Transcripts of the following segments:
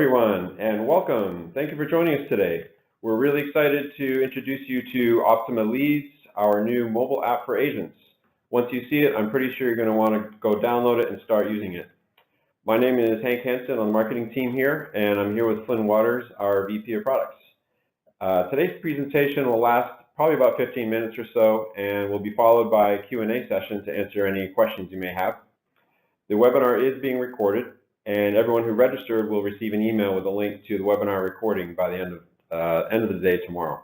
everyone, and welcome. Thank you for joining us today. We're really excited to introduce you to Optima Leads, our new mobile app for agents. Once you see it, I'm pretty sure you're going to want to go download it and start using it. My name is Hank Hansen on the marketing team here, and I'm here with Flynn Waters, our VP of Products. Today's presentation will last probably about 15 minutes or so, and will be followed by a Q&A session to answer any questions you may have. The webinar is being recorded, and everyone who registered will receive an email with a link to the webinar recording by the end of the day tomorrow.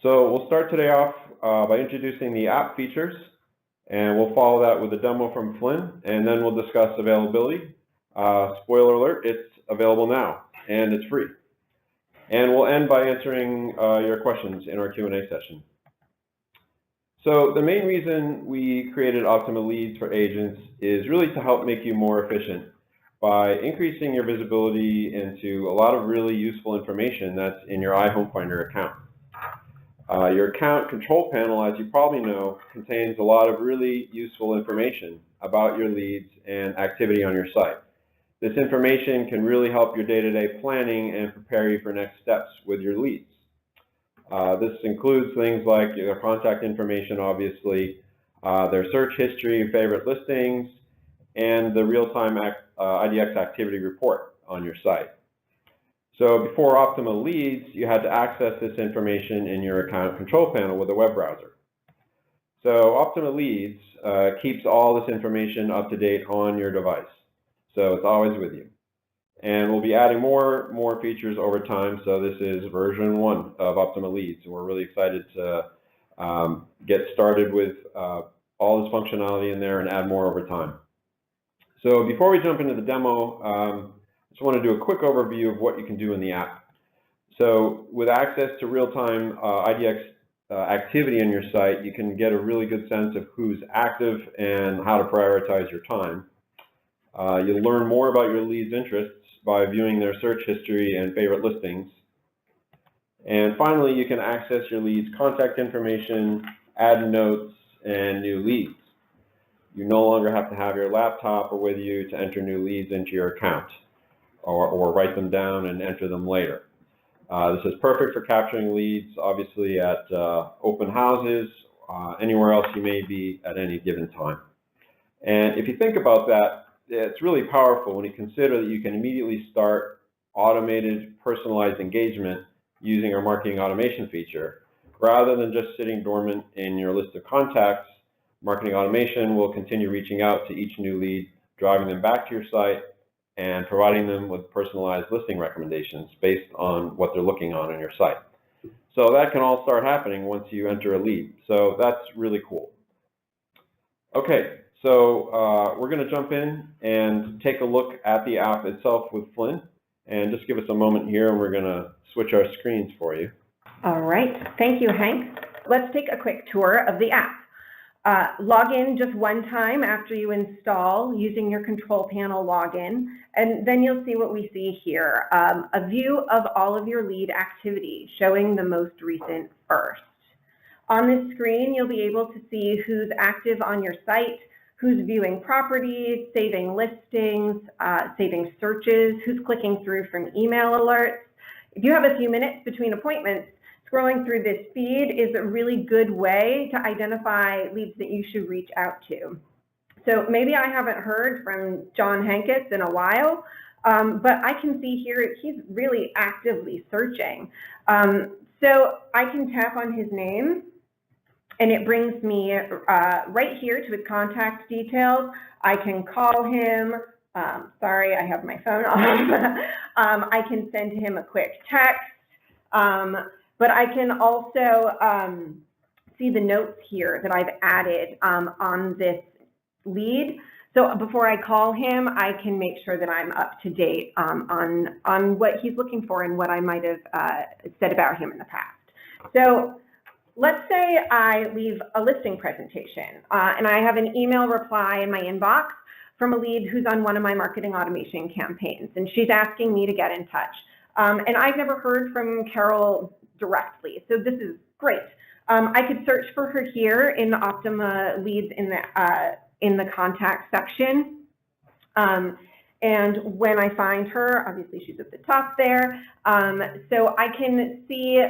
So we'll start today off by introducing the app features, and we'll follow that with a demo from Flynn, and then we'll discuss availability. Spoiler alert, it's available now, and it's free. And we'll end by answering your questions in our Q&A session. So the main reason we created Optima Leads for agents is really to help make you more efficient by increasing your visibility into a lot of really useful information that's in your iHome Finder account. Your account control panel, as you probably know, contains a lot of really useful information about your leads and activity on your site. This information can really help your day-to-day planning and prepare you for next steps with your leads. This includes things like your contact information, obviously, their search history, favorite listings, and the real-time IDX activity report on your site. So before Optima Leads, you had to access this information in your account control panel with a web browser. So Optima Leads keeps all this information up to date on your device. So it's always with you. And we'll be adding more features over time. So this is version 1 of Optima Leads. And we're really excited to get started with all this functionality in there and add more over time. So before we jump into the demo, I just want to do a quick overview of what you can do in the app. So with access to real-time IDX activity on your site, you can get a really good sense of who's active and how to prioritize your time. You'll learn more about your leads' interests by viewing their search history and favorite listings. And finally, you can access your leads' contact information, add notes, and new leads. You no longer have to have your laptop or with you to enter new leads into your account or write them down and enter them later. This is perfect for capturing leads, obviously, at open houses, anywhere else you may be at any given time. And if you think about that, it's really powerful when you consider that you can immediately start automated, personalized engagement using our marketing automation feature. Rather than just sitting dormant in your list of contacts, marketing automation will continue reaching out to each new lead, driving them back to your site, and providing them with personalized listing recommendations based on what they're looking on your site. So that can all start happening once you enter a lead. So that's really cool. Okay, so we're going to jump in and take a look at the app itself with Flynn. And just give us a moment here, and we're going to switch our screens for you. All right. Thank you, Hank. Let's take a quick tour of the app. Log in just one time after you install using your control panel login, and then you'll see what we see here, a view of all of your lead activity showing the most recent first. On this screen, you'll be able to see who's active on your site, who's viewing properties, saving listings, saving searches, who's clicking through from email alerts. If you have a few minutes between appointments, scrolling through this feed is a really good way to identify leads that you should reach out to. So maybe I haven't heard from John Hanketts in a while, but I can see here he's really actively searching. So I can tap on his name, and it brings me right here to his contact details. I can call him. Sorry, I have my phone off. I can send him a quick text. But I can also see the notes here that I've added on this lead. So before I call him, I can make sure that I'm up to date on what he's looking for and what I might have said about him in the past. So let's say I leave a listing presentation and I have an email reply in my inbox from a lead who's on one of my marketing automation campaigns, and she's asking me to get in touch. And I've never heard from Carol directly, so this is great. I could search for her here in the Optima Leads in the contact section, And when I find her, obviously she's at the top there, so I can see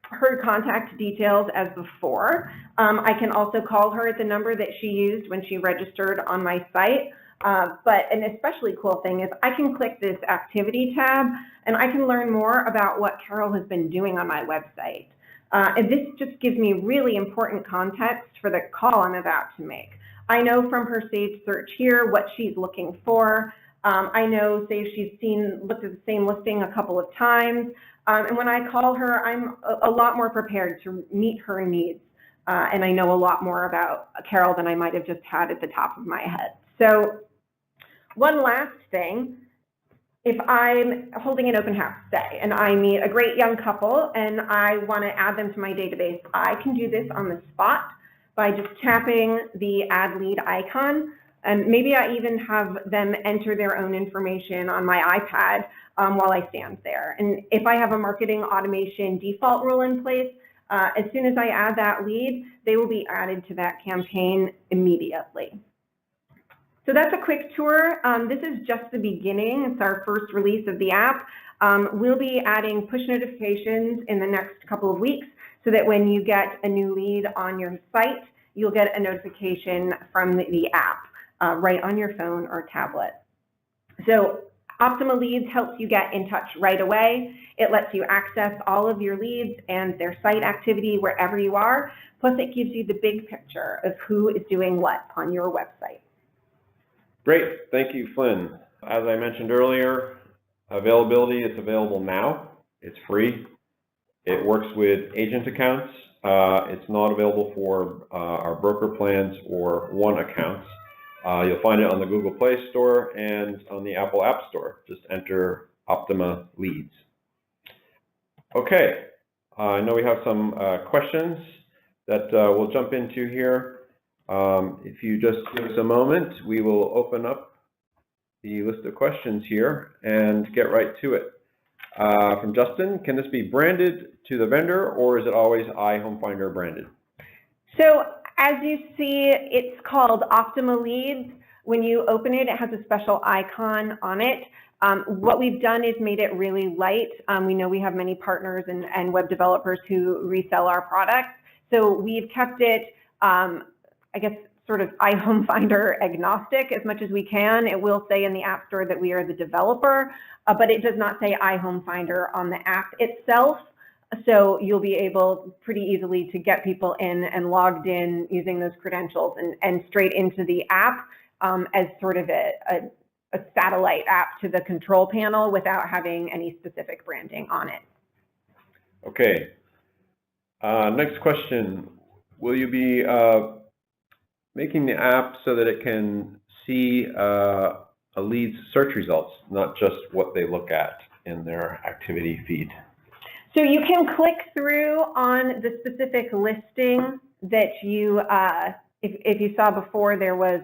her contact details as before. I can also call her at the number that she used when she registered on my site. But an especially cool thing is I can click this activity tab and I can learn more about what Carol has been doing on my website. And this just gives me really important context for the call I'm about to make. I know from her saved search here what she's looking for. I know, say, if she's looked at the same listing a couple of times. And when I call her, I'm a lot more prepared to meet her needs. And I know a lot more about Carol than I might have just had at the top of my head. So one last thing, if I'm holding an open house, say, and I meet a great young couple and I want to add them to my database, I can do this on the spot by just tapping the add lead icon. And maybe I even have them enter their own information on my iPad while I stand there. And if I have a marketing automation default rule in place, as soon as I add that lead, they will be added to that campaign immediately. So that's a quick tour. This is just the beginning. It's our first release of the app. We'll be adding push notifications in the next couple of weeks so that when you get a new lead on your site, you'll get a notification from the app right on your phone or tablet. So Optima Leads helps you get in touch right away. It lets you access all of your leads and their site activity wherever you are. Plus, it gives you the big picture of who is doing what on your website. Great, thank you, Flynn. As I mentioned earlier, availability is available now. It's free. It works with agent accounts. It's not available for our broker plans or one accounts. You'll find it on the Google Play Store and on the Apple App Store. Just enter Optima Leads. Okay, I know we have some questions that we'll jump into here. If you just give us a moment, we will open up the list of questions here and get right to it. From Justin, can this be branded to the vendor or is it always iHomeFinder branded? So as you see, it's called Optima Leads. When you open it, it has a special icon on it. What we've done is made it really light. We know we have many partners and web developers who resell our products. So we've kept it, I guess, sort of iHomeFinder agnostic as much as we can. It will say in the App Store that we are the developer, but it does not say iHomeFinder on the app itself. So you'll be able pretty easily to get people in and logged in using those credentials and straight into the app as sort of a satellite app to the control panel without having any specific branding on it. Okay. Next question. Will you be making the app so that it can see a lead's search results, not just what they look at in their activity feed? So you can click through on the specific listing that you, if you saw before there was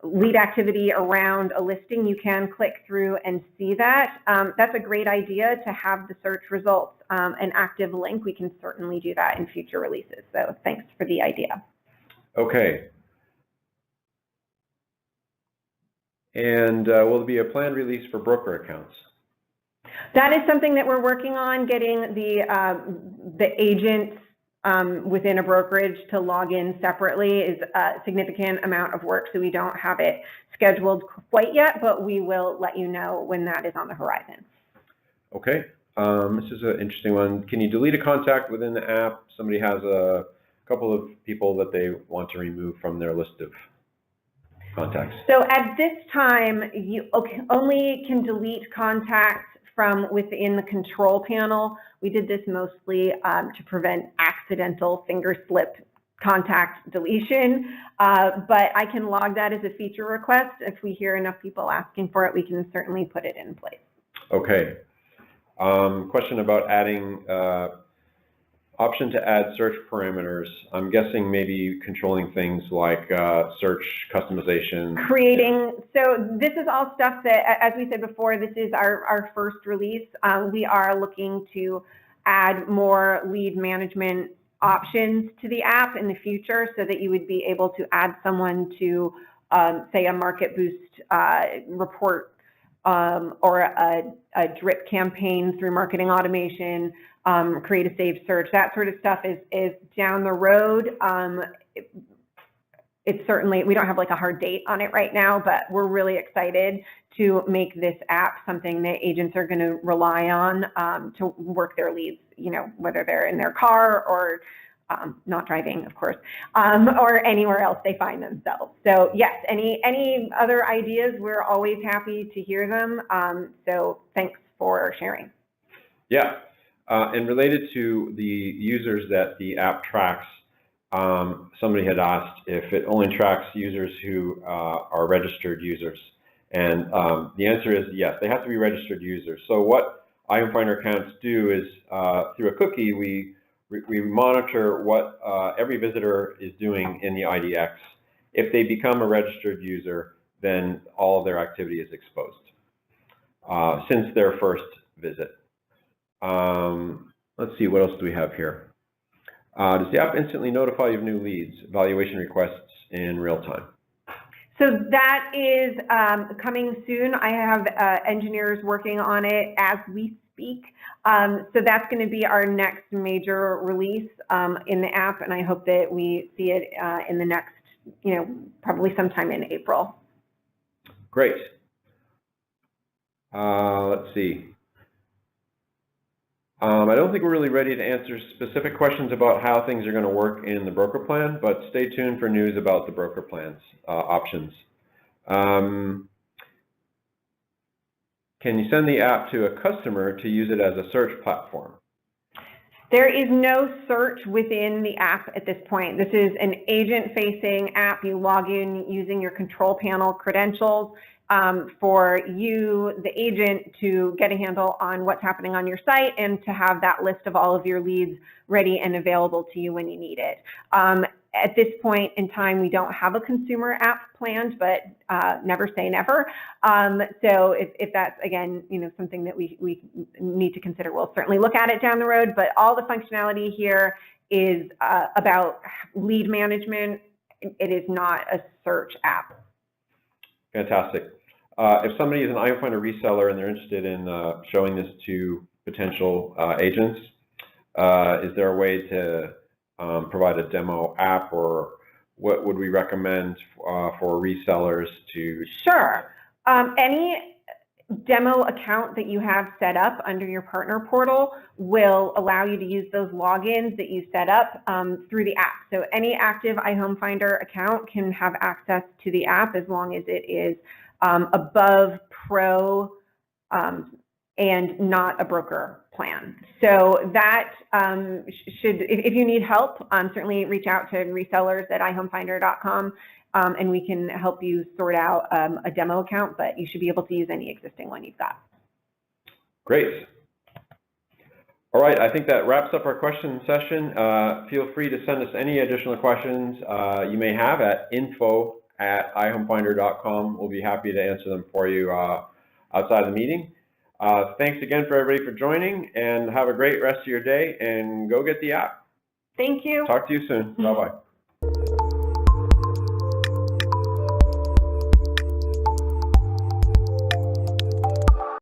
lead activity around a listing, you can click through and see that. That's a great idea to have the search results an active link. We can certainly do that in future releases. So thanks for the idea. Okay. And will there be a planned release for broker accounts? That is something that we're working on, getting the agents within a brokerage to log in separately is a significant amount of work, so we don't have it scheduled quite yet, but we will let you know when that is on the horizon. Okay. This is an interesting one. Can you delete a contact within the app? Somebody has a couple of people that they want to remove from their list of contacts. So at this time, you only can delete contacts from within the control panel. We did this mostly to prevent accidental finger slip contact deletion, but I can log that as a feature request. If we hear enough people asking for it, we can certainly put it in place. Okay. Question about adding option to add search parameters. I'm guessing maybe controlling things like search customization. So this is all stuff that, as we said before, this is our first release. We are looking to add more lead management options to the app in the future so that you would be able to add someone to say a market boost report or a drip campaign through marketing automation, create a saved search. That sort of stuff is down the road. It's certainly, we don't have like a hard date on it right now, but we're really excited to make this app something that agents are going to rely on to work their leads, you know, whether they're in their car or not driving, of course, or anywhere else they find themselves. So yes, any other ideas, we're always happy to hear them. So thanks for sharing. Yeah, and related to the users that the app tracks, somebody had asked if it only tracks users who are registered users. And the answer is yes, they have to be registered users. So what iHome Finder accounts do is through a cookie, we monitor what every visitor is doing in the IDX. If they become a registered user, then all of their activity is exposed since their first visit. Let's see, what else do we have here? Does the app instantly notify you of new leads, evaluation requests in real time? So that is coming soon. I have engineers working on it as we speak. So that's going to be our next major release in the app, and I hope that we see it in the next, you know, probably sometime in April. Great. Let's see. I don't think we're really ready to answer specific questions about how things are going to work in the broker plan, but stay tuned for news about the broker plans options. Can you send the app to a customer to use it as a search platform? There is no search within the app at this point. This is an agent-facing app. You log in using your control panel credentials for you, the agent, to get a handle on what's happening on your site and to have that list of all of your leads ready and available to you when you need it. At this point in time, we don't have a consumer app planned, but never say never. So if that's, again, you know, something that we need to consider, we'll certainly look at it down the road. But all the functionality here is about lead management. It is not a search app. Fantastic. If somebody is an iHome Finder reseller and they're interested in showing this to potential agents, is there a way to provide a demo app, or what would we recommend for resellers to? Sure. Any demo account that you have set up under your partner portal will allow you to use those logins that you set up through the app. So any active iHome Finder account can have access to the app as long as it is above Pro and not a broker plan. So that if you need help, certainly reach out to resellers at iHomeFinder.com and we can help you sort out a demo account, but you should be able to use any existing one you've got. Great. All right, I think that wraps up our question session. Feel free to send us any additional questions you may have at info@iHomeFinder.com. We'll be happy to answer them for you outside the meeting. Thanks again for everybody for joining, and have a great rest of your day, and go get the app. Thank you. Talk to you soon. Bye-bye.